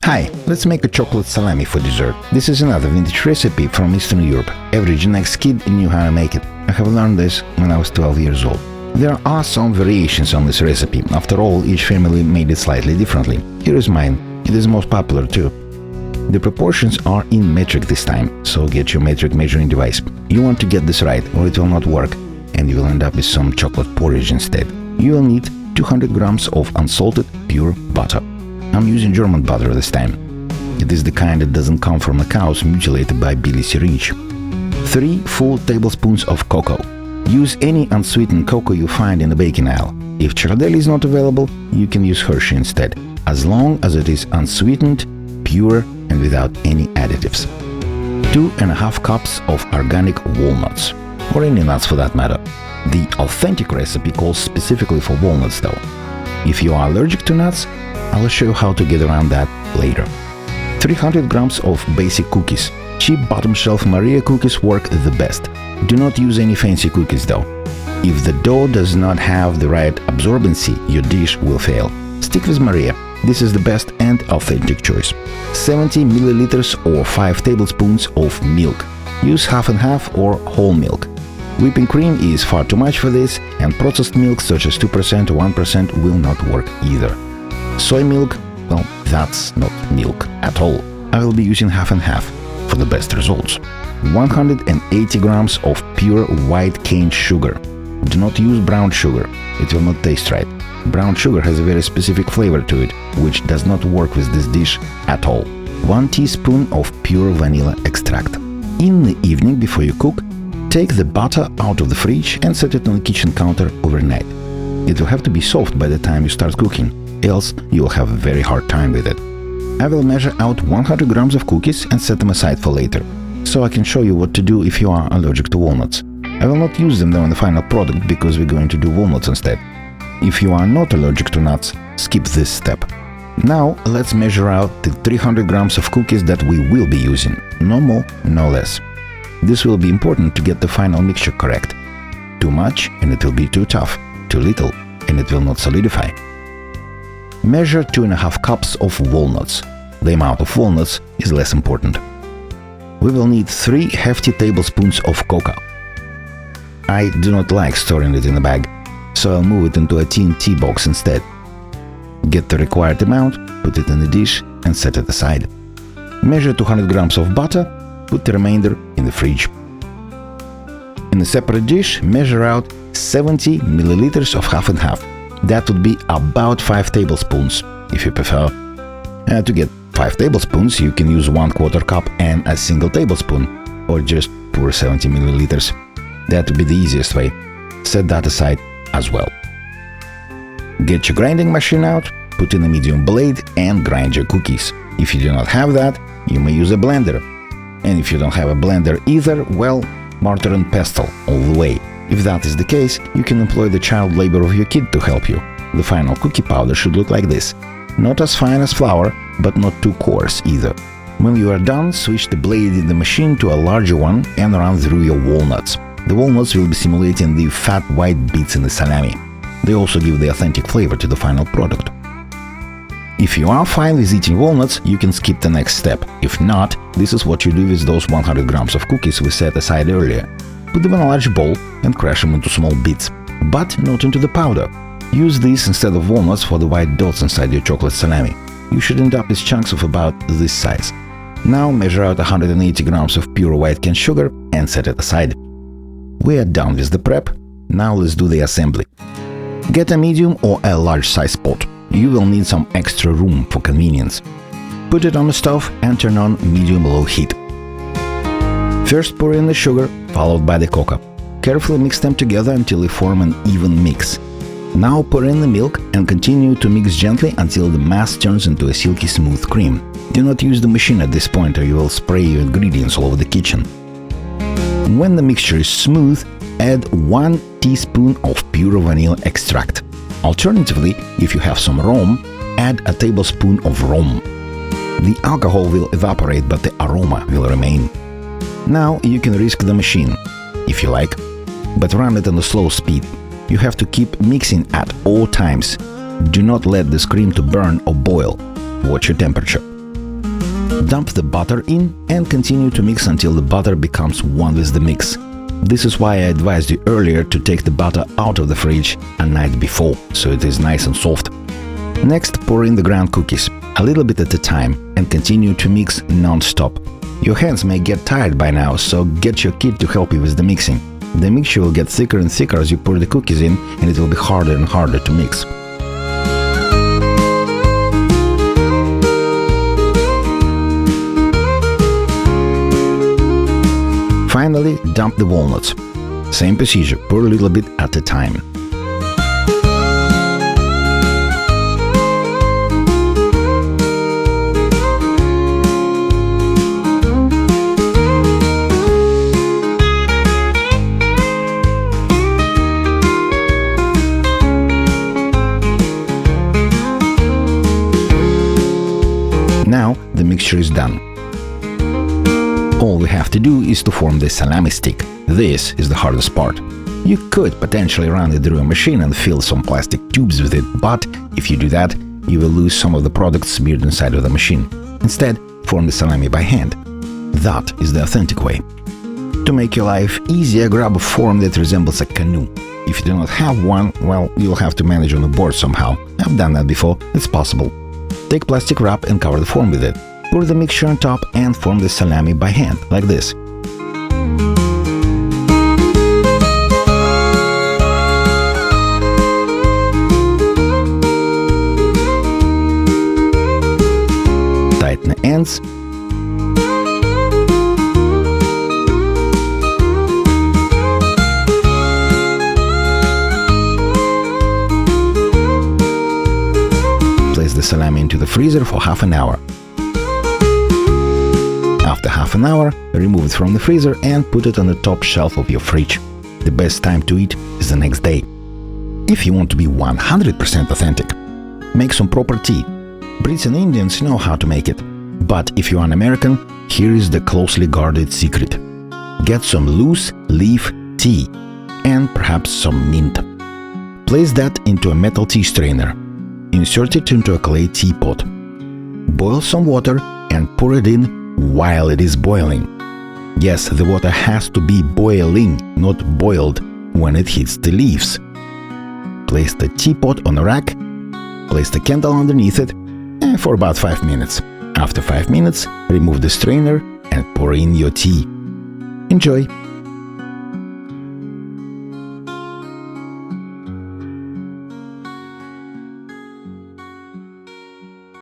Hi, let's make a chocolate salami for dessert. This is another vintage recipe from Eastern Europe. Every Gen X kid knew how to make it. I have learned this when I was 12 years old. There are some variations on this recipe. After all, each family made it slightly differently. Here is mine. It is most popular too. The proportions are in metric this time, so get your metric measuring device. You want to get this right or it will not work, and you will end up with some chocolate porridge instead. You will need 200 grams of unsalted pure butter. I'm using German butter this time. It is the kind that doesn't come from the cows mutilated by Billy syringe. 3 full tablespoons of cocoa. Use any unsweetened cocoa you find in the baking aisle. If Ghirardelli is not available, you can use Hershey instead, as long as it is unsweetened, pure and without any additives. 2½ cups of organic walnuts, or any nuts for that matter. The authentic recipe calls specifically for walnuts though. If you are allergic to nuts, I'll show you how to get around that later. 300 grams of basic cookies. Cheap bottom shelf Maria cookies work the best. Do not use any fancy cookies though. If the dough does not have the right absorbency, your dish will fail. Stick with Maria. This is the best and authentic choice. 70 milliliters or 5 tablespoons of milk. Use half and half or whole milk. Whipping cream is far too much for this, and processed milk such as 2% or 1% will not work either. Soy milk, well, that's not milk at all. I will be using half and half for the best results. 180 grams of pure white cane sugar. Do not use brown sugar, it will not taste right. Brown sugar has a very specific flavor to it, which does not work with this dish at all. 1 teaspoon of pure vanilla extract. In the evening before you cook, take the butter out of the fridge and set it on the kitchen counter overnight. It will have to be soft by the time you start cooking, else you will have a very hard time with it. I will measure out 100 grams of cookies and set them aside for later, so I can show you what to do if you are allergic to walnuts. I will not use them though in the final product because we're going to do walnuts instead. If you are not allergic to nuts, skip this step. Now let's measure out the 300 grams of cookies that we will be using. No more, no less. This will be important to get the final mixture correct. Too much and it will be too tough. Too little and it will not solidify. Measure 2½ cups of walnuts. The amount of walnuts is less important. We will need 3 hefty tablespoons of cocoa. I do not like storing it in a bag, so I'll move it into a tin tea box instead. Get the required amount, put it in the dish and set it aside. Measure 200 grams of butter, put the remainder in the fridge. In a separate dish, measure out 70 milliliters of half and half. That would be about 5 tablespoons, if you prefer. To get 5 tablespoons, you can use 1/4 cup and a single tablespoon, or just pour 70 milliliters. That would be the easiest way. Set that aside as well. Get your grinding machine out, put in a medium blade and grind your cookies. If you do not have that, you may use a blender. And if you don't have a blender either, well, mortar and pestle all the way. If that is the case, you can employ the child labor of your kid to help you. The final cookie powder should look like this. Not as fine as flour, but not too coarse either. When you are done, switch the blade in the machine to a larger one and run through your walnuts. The walnuts will be simulating the fat white bits in the salami. They also give the authentic flavor to the final product. If you are fine with eating walnuts, you can skip the next step. If not, this is what you do with those 100 grams of cookies we set aside earlier. Put them in a large bowl and crush them into small bits, but not into the powder. Use these instead of walnuts for the white dots inside your chocolate salami. You should end up with chunks of about this size. Now measure out 180 grams of pure white cane sugar and set it aside. We are done with the prep. Now let's do the assembly. Get a medium or a large size pot. You will need some extra room for convenience. Put it on the stove and turn on medium-low heat. First pour in the sugar, followed by the cocoa. Carefully mix them together until they form an even mix. Now pour in the milk and continue to mix gently until the mass turns into a silky smooth cream. Do not use the machine at this point or you will spray your ingredients all over the kitchen. When the mixture is smooth, add 1 teaspoon of pure vanilla extract. Alternatively, if you have some rum, add a tablespoon of rum. The alcohol will evaporate, but the aroma will remain. Now you can risk the machine, if you like, but run it on a slow speed. You have to keep mixing at all times. Do not let this cream to burn or boil. Watch your temperature. Dump the butter in and continue to mix until the butter becomes one with the mix. This is why I advised you earlier to take the butter out of the fridge a night before, so it is nice and soft. Next, pour in the ground cookies, a little bit at a time, and continue to mix non-stop. Your hands may get tired by now, so get your kid to help you with the mixing. The mixture will get thicker and thicker as you pour the cookies in, and it will be harder and harder to mix. Finally, dump the walnuts. Same procedure, pour a little bit at a time. Now the mixture is done. All we have to do is to form the salami stick. This is the hardest part. You could potentially run it through a machine and fill some plastic tubes with it, but if you do that, you will lose some of the product smeared inside of the machine. Instead, form the salami by hand. That is the authentic way. To make your life easier, grab a form that resembles a canoe. If you do not have one, well, you'll have to manage on a board somehow. I've done that before, it's possible. Take plastic wrap and cover the form with it. Pour the mixture on top and form the salami by hand, like this. Tighten the ends. Place the salami into the freezer for half an hour. After half an hour, remove it from the freezer and put it on the top shelf of your fridge. The best time to eat is the next day. If you want to be 100% authentic, make some proper tea. Brits and Indians know how to make it. But if you're an American, here is the closely guarded secret. Get some loose leaf tea and perhaps some mint. Place that into a metal tea strainer. Insert it into a clay teapot. Boil some water and pour it in while it is boiling. Yes, the water has to be boiling, not boiled, when it hits the leaves. Place the teapot on a rack, place the candle underneath it, for about 5 minutes. After 5 minutes, remove the strainer and pour in your tea. Enjoy!